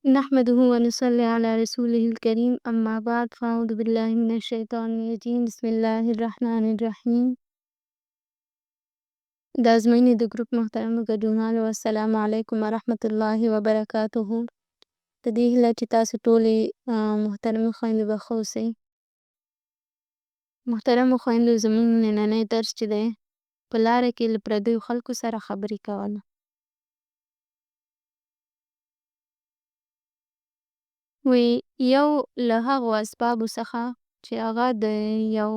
نحمده ونصلي على رسوله الكريم أما بعد فأعوذ بالله من الشيطان الرجيم بسم الله الرحمن الرحیم. د ازموینې د ګروپ محترمو ګډونوالو السلام علیکم ورحمة الله وبرکاته. د دې هیله چې تاسو ټولې محترمو خویندو به ښه اوسئ. محترمو خویندو زموږ نننی درس چې دی په لاره کې له پردیو خلکو سره خبرې کول. وی یو له هغو اسبابو څخه چې هغه د یو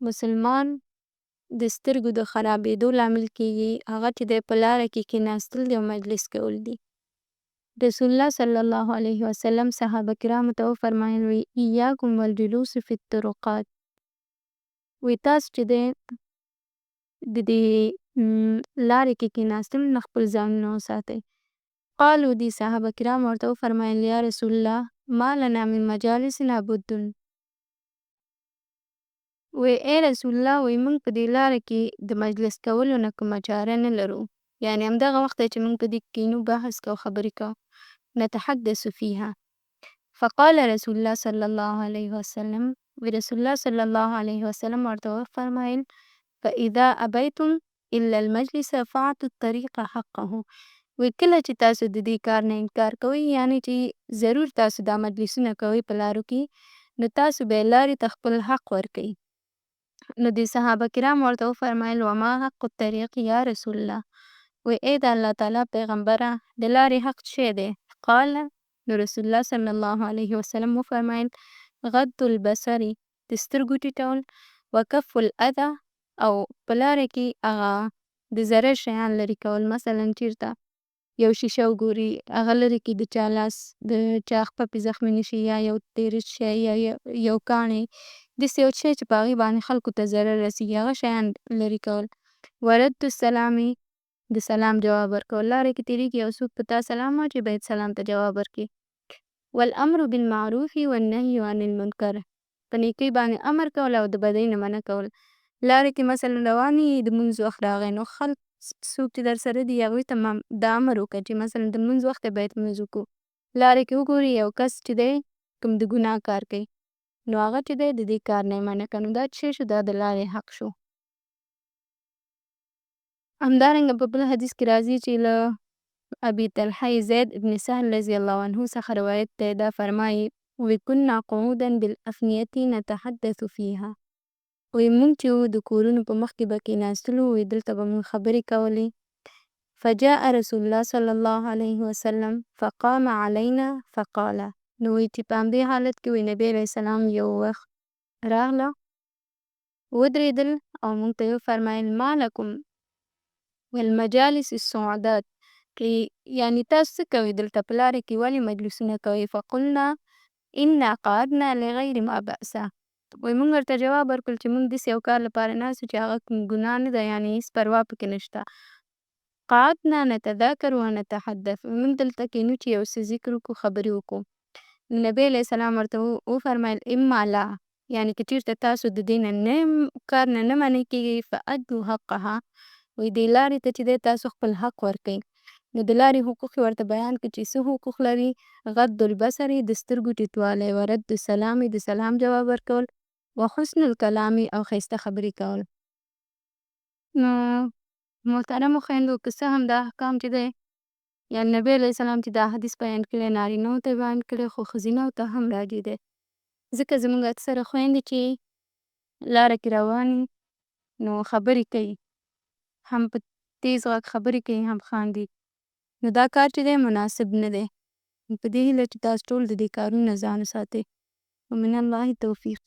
مسلمان د سترګو د خرابېدو لامل کېږي هغه چې دی په لاره کې کېناستل دي او مجلس کول دي. رسول الله صلی الله علیه وسلم صحابه کرامو ته وفرمایل وی ایاکم والجلوس فی الطرقات. وی تاسو چې دی د دې لارې کې کېناستل نه خپل ځانونه وساتئ. قالو دي صحابه کرام ورته وفرمایل یا رسول الله ما لنا من مجالسنا بد. وی ای رسول الله وی موږ په دې لاره کې د مجلس کولو نه کومه چاره نه لرو. یعنې همدغه وخت دی چې موږ په دې کې کینو بحث کوو خبرې کوو. نتحدث فيها. فقال رسول الله صلی الله علیه وسلم وی رسول الله صلی الله علیه وسلم ورته وفرمایل فاذا ابیتم الا المجلس فاعطوا الطريق حقه. وی کله چې تاسو د دې کار نه انکار کوئ یعنې چې ضرور تاسو دا مجلسونه کوئ په لارو کې نو تاسو به یې لارې ته خپل حق ورکئ. نو د صحابه کرام ورته وفرمایل وما حق الطریق یا رسول الله. وی ای د الله تعالی پیغمبره د لارې حق څه دی؟ قال نو رسول الله صلی الله علیه وسلم وفرمایل غض البصر د سترګو ټیټول وکف الاذى او په لاره کې هغه د ضرر شیان لرې کول. مثلا چیرته یو شیشه وګوري هغه لرې کړي د چا لاس د چا خپه پې زخمي نه شي یا یو تیرس شی یا یو کاڼی داسې یو شی چې په هغې باندې خلکو ته ضرر رسېږي هغه شیان لرې کول. ورد السلام د سلام جواب ورکول. لارې کې تېرېږي یو څوک په تا سلام واچوي باید سلام ته جواب ورکړي. والامر بالمعروف والنهي عن المنکر. په نیکۍ باندې امر کول او د بدۍ نه منع کول. لارې کې مثلا روان یې د لمونځ وخت راغی نو خلک څوک چې در سره دي هغوی ته دا امر وکړه چې مثلا د لمونځ وخت دی باید لمونځ وکړو. لارې کې وګوري یو کس چې دی کوم د ګناه کار کوي نو هغه چې دی د دې کار نه یې منع کړه نو دا څه شو دا د لارې حق شو. همدارنګه په بل حدیث کې راځي چې له ابي طلحه زید ابن سهل رضی الله عنه څخه روایت دی دا فرمایي وی کنا قعودا بالافنیة نتحدث فيها. وی مونږ چې وو د کورونو په مخ کې به کېناستلو وی دلته به مونږ خبرې کولې. فجاء رسول الله صلی الله علیه وسلم فقام علينا فقال. نو وی چې په همدې حالت کې وی نبی علیه السلام یو وخت راغله ودرېدل او مونږ ته یې وفرمایل ما لکم والمجالس السعودات کې یعنې تاسو څه کوئ دلته په لارې کې ولې مجلسونه کوئ؟ فقلنا انا قعدنا لغیر ما بأس. وی مونږ ورته جواب ورکړل چې مونږ داسې یو کار لپاره ناست یو چې هغه کوم ګناه نه ده یعنې هېڅ پروا پکې نشته. قعدنا نتذاکر ونتحدث. مونږ دلته کښېنو چې یو څه ذکر وکړو خبرې وکړو. نبی علیه السلام ورته وفرمیل اما لا یعنې که چېرته تاسو د دې نه کار نه منع کېږئ فادوا حقها. وی دې لارې ته چې دی تاسو خپل حق ورکئ. نو د لارې حقوق یې ورته بیان کړي چې څه حقوق لري. غض البصر د سترګو ټیټوالی ورد السلام د سلام جواب ورکول وحسن الکلام او ښایسته خبرې کول. نو محترمو خویندو که څه هم دا احکام چې دی یعنې نبی علیه السلام چې دا حدیث بیان کړی نارینه‌وو ته یې بیان کړی خو ښځینه‌وو ته هم راجع دی ځکه زموږ اکثره خویندې چې لاره کې روان نو خبرې کوي هم په تیز غږ خبرې کوي هم خاندي نو دا کار چې دی مناسب نه دی. په دې هیله چې تاسو ټول د دې کارونو نه ځان وساتئ. ومن الله توفیق.